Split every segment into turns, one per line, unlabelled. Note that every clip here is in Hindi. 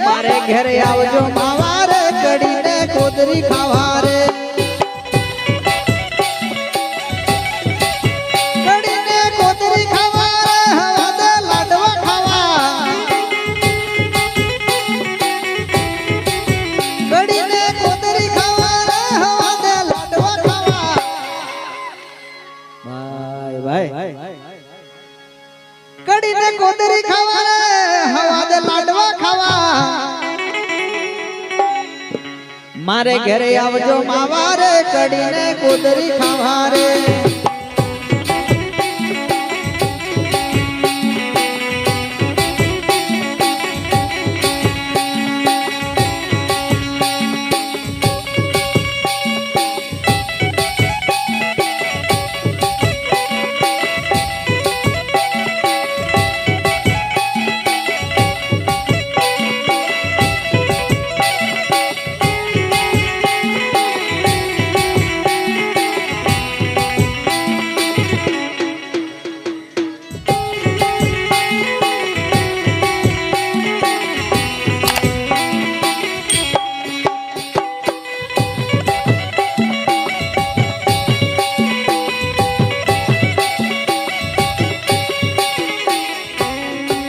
मारे घेरे आवजो मावारे कड़ी ने कोदरी खावारे कड़ी ने कोदरी खावारे हवा दे लाडवा खावा कड़ी ने कोदरी खावारे हवा दे लाडवा खावा भाई कड़ी ने कोदरी खावारे हवा दे लाडवा खावा मारे घरे आवजो मावारे कड़ी ने कोदरी खावारे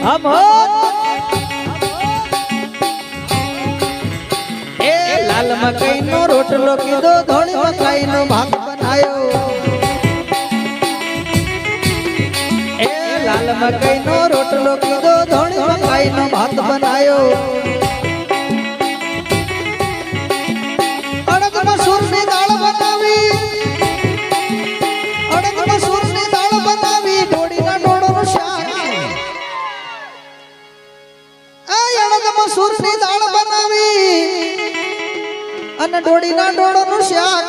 हम हो ए लाल मकई नो रोटलो कीधो धोली मकई नो भात बनायो ए लाल मकई नो रोटलो कीधो धोली मकई नो भात बनायो अड़द मसूर नी दाल बनावी अड़द मसूर नी दाल बनावी डोडी ना डोडो नो शाक मसूर नी दाल बनावी अने डोडी ना डोडो नु शाक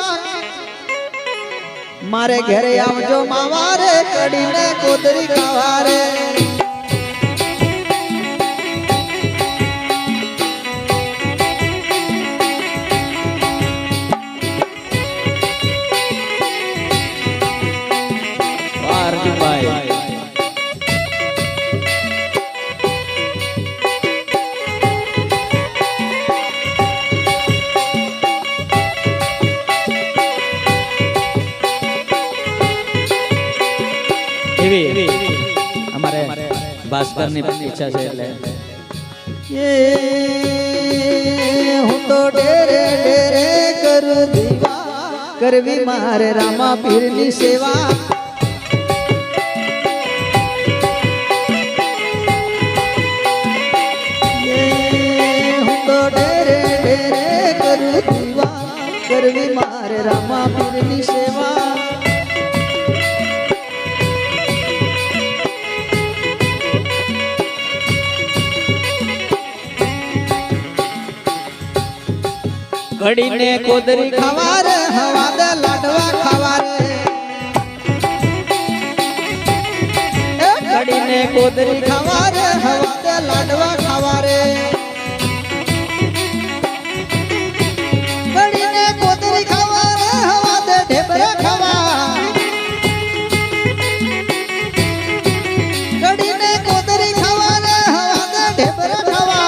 मारे घरे आवजो मावारे कड़ी ने कोदरी खावारे हमारे भास्कर ने इच्छा से ये हूँ तो डेरे डेरे करू दीवा करवी मारे रामा पीर नी सेवा ये हूँ तो डेरे डेरे करू दीवा करवी मारे रामा पीर नी सेवा कड़ी ने कोदरी खावारे हवा दे लाडवा खावारे कड़ी ने कोदरी खावारे हवा दे लाडवा खावारे कड़ी ने कोदरी खावारे हवा दे ढेबरा खावा कड़ी ने कोदरी खावारे हवा दे ढेबरा खावा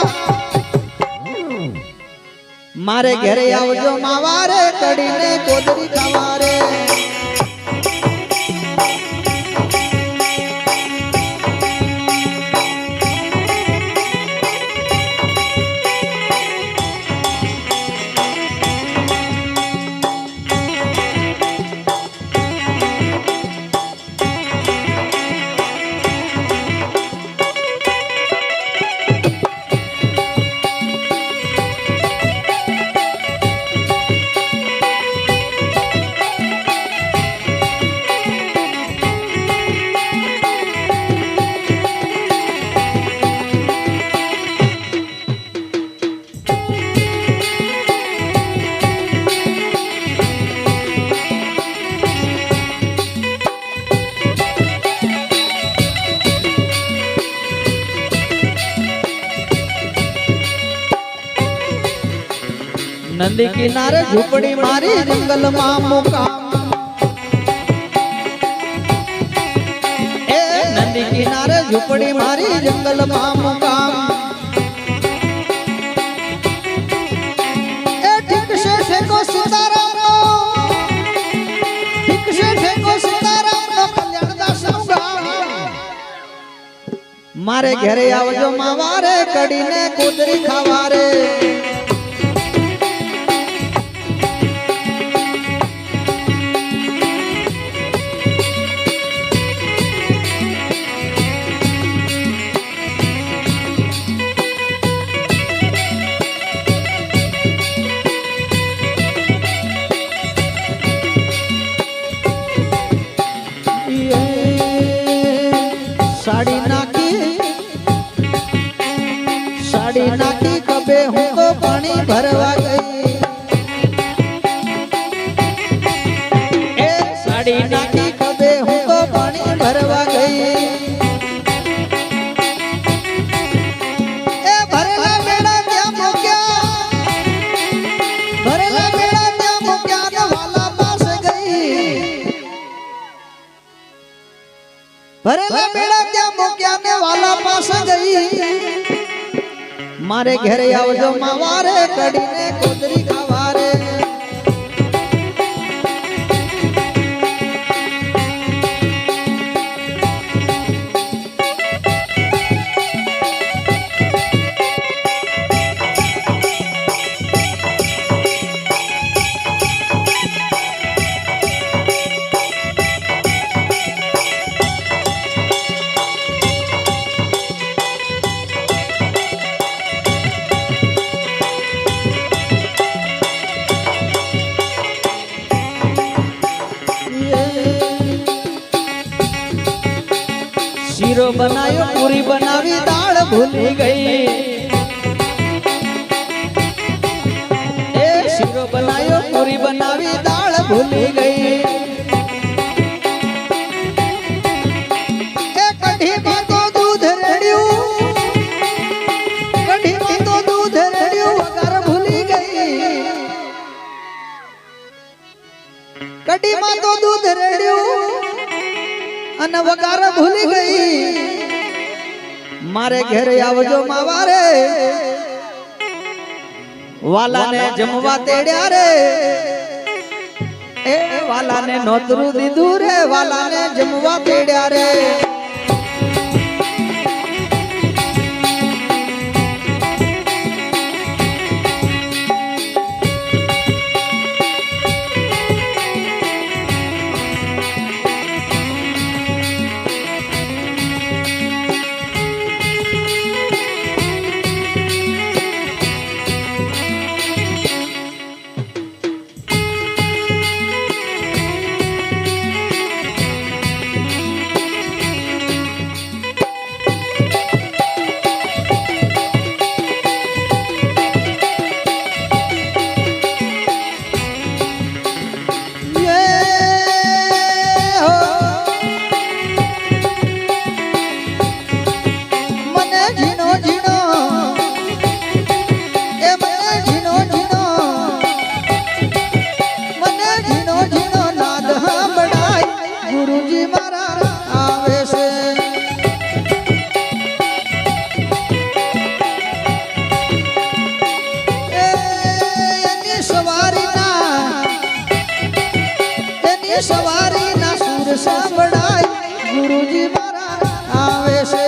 मारे घरे आवजो मावारे कड़ी ने कोदरी खावारे नदी किनारे झूपड़ी मारी जंगल में मुकाम नदी किनारे झूपड़ी मारी जंगल में मुकाम मारे घरे आवजो मावारे कड़ीने कुदरी खावारे साड़ी नाकी कबे हूँ तो पानी भरवा गई ए साड़ी नाकी कबे हूँ तो पानी भरवा गई ए भरेला बेड़ा क्या मुक्या भरेला बेड़ा क्या मुक्या न वाला पास गई भरेला बेड़ा क्या मुक्या ने वाला पास गई मारे घरे आवजो मावारे कड़ीने कुदरी खावारे शीरो बनायो पूरी बनावी दाल भूली गई ए शीरो बनायो पूरी बनावी दाल भूली गई ए कढ़ी में तो दूध रेड़ियो कढ़ी में तो दूध रेड़ियो वगर भूली गई कढ़ी में तो दूध रेड़ियो अन वगार भूली गई मारे घरे आवजो मावारे वाला ने जमवा तेड़्या रे ए वाला ने नोतरू दीधू रे वाला ने जमवा तेड़्या रे सवारी ना सुर सांभळाय गुरुजी मारा आवे से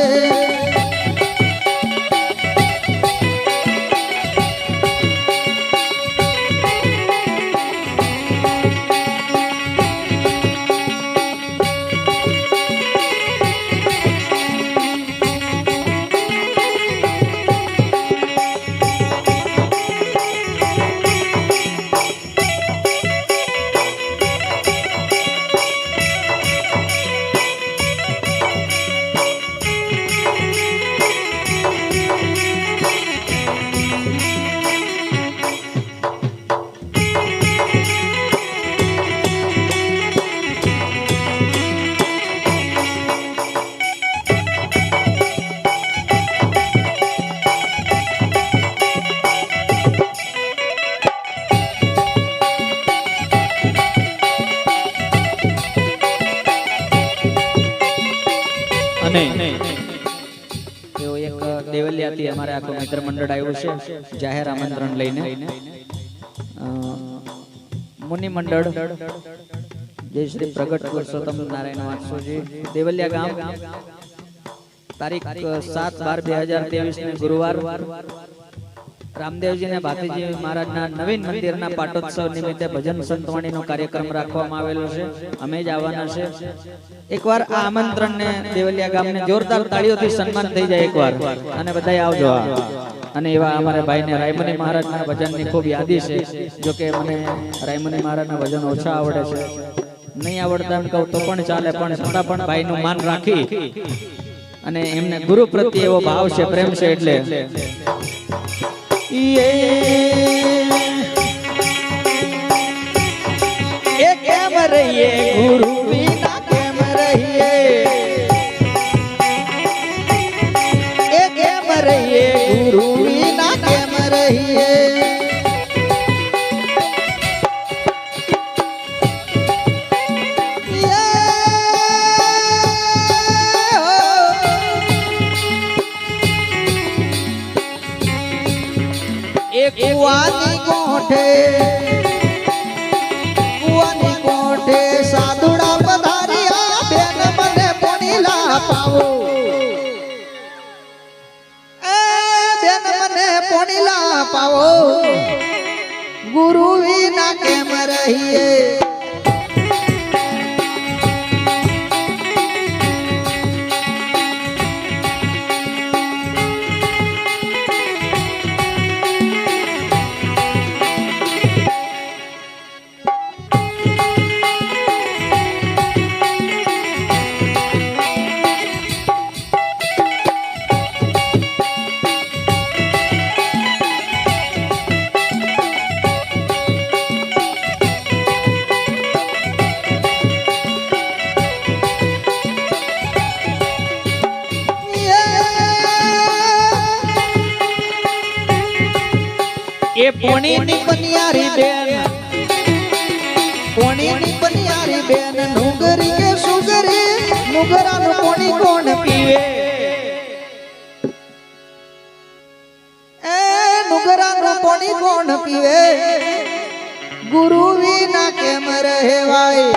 દેવલિયાથી અમારે આખો મિત્ર મંડળ આવ્યું છે જાહેર આમંત્રણ લઈને મુનિ મંડળ જય શ્રી પ્રગટ પુરુષોત્તમ નારાયણ વાંસોજી દેવલિયા ગામ
તારીખ 7/12/2023 ને ગુરુવાર રામદેવજી ને ભાતીજી મહારાજના નવીન મંદિરના પાટોત્સવ નિમિત્તે ભજન સંતવાણીનો કાર્યક્રમ રાખવામાં આવેલો છે. અમે જ આવવાના છે. એકવાર આ આમંત્રણને દેવલિયા ગામને જોરદાર તાળીઓથી સન્માન થઈ જાય એકવાર અને બધાય આવજો. અને એવા અમારા ભાઈને રાયમુની મહારાજના ભજનની ખૂબ યાદી છે. જો કે મને રાયમુની મહારાજના ભજન ઓછા આવડે છે, નહીં આવડતા એમ કહું તો પણ ચાલે, પણ છતાં પણ ભાઈનું માન રાખી અને એમને ગુરુ પ્રત્યે એવો ભાવ છે, પ્રેમ છે, એટલે એ કેમ રહીએ ગુરુ વિના કેમ રહીએ, એ કેમ રહીએ ગુરુ વિના કેમ રહીએ. કુવાની કોઠે સાધુડા પધાર્યા, બેન મને પોણીલા પાવો, બેન મને પોણીલા પાવો, ગુરુ વિના કેમ રહીએ. એ પોણીની બનિયારી બેન, પોણીની બનિયારી બેન, નુગરી કે સુગરી, નુગરાનું પોણી કોણ પીવે, એ નુગરાનું પોણી કોણ પીવે, ગુરુ વિના કેમ રહેવાય.